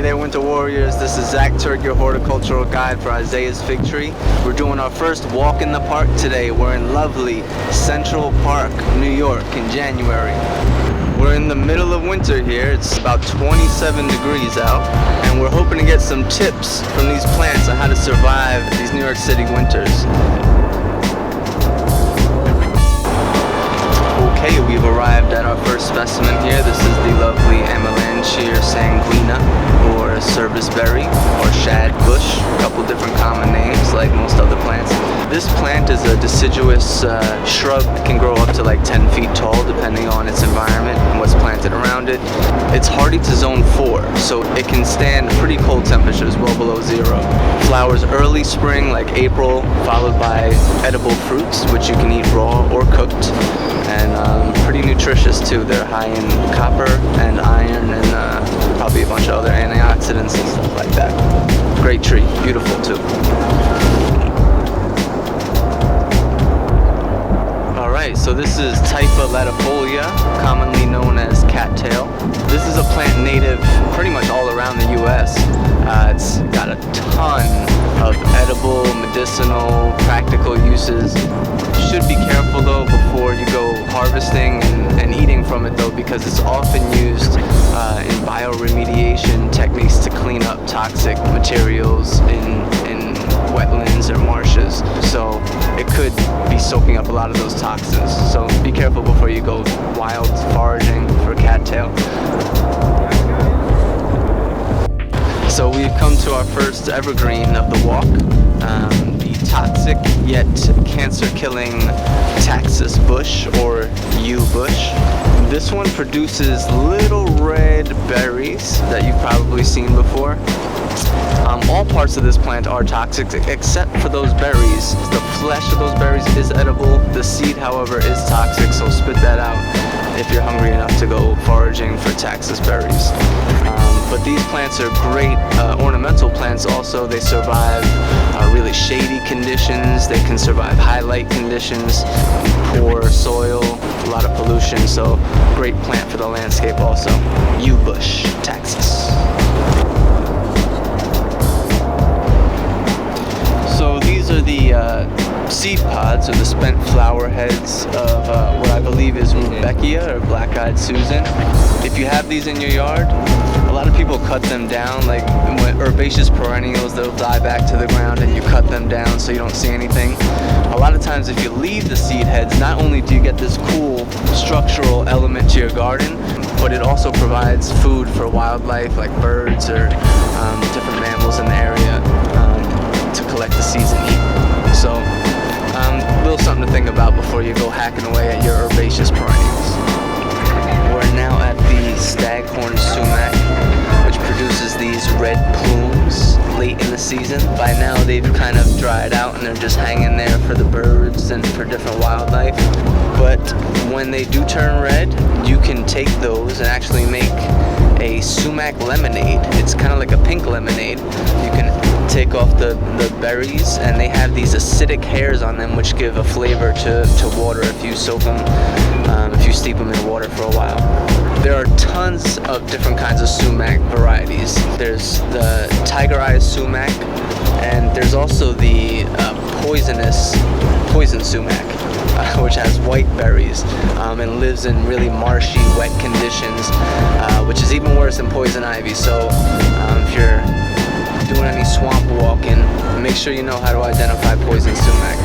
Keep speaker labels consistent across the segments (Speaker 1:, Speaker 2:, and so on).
Speaker 1: there, Winter Warriors. This is Zack, your horticultural guide for Isaiah's Figtree. We're doing our first walk in the park today. We're in lovely Central Park, New York in January. We're in the middle of winter here. It's about 27 degrees out, and we're hoping to get some tips from these plants on how to survive these New York City winters. Okay, we've arrived at our first specimen here. This is the lovely Amelanchier sanguina, or Serviceberry, or Shadbush. A couple different common names, like most other plants. This plant is a deciduous shrub. It can grow up to like 10 feet tall, depending on its environment and what's planted around it. It's hardy to zone 4, so it can stand pretty cold temperatures, well below 0. Flowers early spring, like April, followed by edible fruits, which you can eat raw or cooked. And pretty nutritious too. They're high in copper and iron and probably a bunch of other antioxidants and stuff like that. Great tree, beautiful too. Alright, so this is Typha latifolia, commonly known as cattail. This is a plant native pretty much all around the US. It's got a ton of edible, medicinal, practical uses. Should be careful though before you go harvesting and eating from it though, because it's often used in bioremediation techniques to clean up toxic materials in wetlands or marshes. So it could be soaking up a lot of those toxins. So be careful before you go wild foraging for cattail. So we've come to our first evergreen of the walk. The toxic yet cancer-killing Taxus bush, or yew bush. This one produces little red berries that you've probably seen before. All parts of this plant are toxic except for those berries. The flesh of those berries is edible. The seed, however, is toxic, so spit that out if you're hungry enough to go foraging for Taxus berries. But these plants are great ornamental plants also. They survive really shady conditions. They can survive high light conditions, poor soil, a lot of pollution. So great plant for the landscape also. Yew bush, Taxus. So these are the seed pods, or the spent flower heads of what I believe is Rudbeckia, or black-eyed Susan. If you have these in your yard, a lot of people cut them down. Like herbaceous perennials, they'll die back to the ground and you cut them down so you don't see anything. A lot of times if you leave the seed heads, not only do you get this cool structural element to your garden, but it also provides food for wildlife like birds or different mammals in the area to collect the seeds and eat. So a little something to think about before you go hacking away at your herbaceous perennials. We're now at the Staghorn Sumac, which produces these red plumes late in the season. By now they've kind of dried out and they're just hanging there for the birds and for different wildlife. But when they do turn red, you can take those and actually make a sumac lemonade. It's kind of like a pink lemonade. You can take off the berries, and they have these acidic hairs on them which give a flavor to water if you soak them, if you steep them in water for a while. There are tons of different kinds of sumac varieties. There's the tiger eye sumac, and there's also the poison sumac, which has white berries and lives in really marshy, wet conditions, which is even worse than poison ivy. So if you're doing any swamp walking, make sure you know how to identify poison sumac.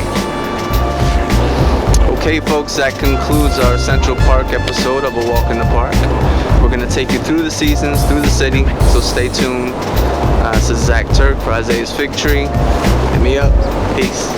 Speaker 1: Okay folks, that concludes our Central Park episode of A Walk in the Park. We're going to take you through the seasons, through the city, so stay tuned. This is Zack Turck for Isaiah's Figtree. Hit me up. Peace.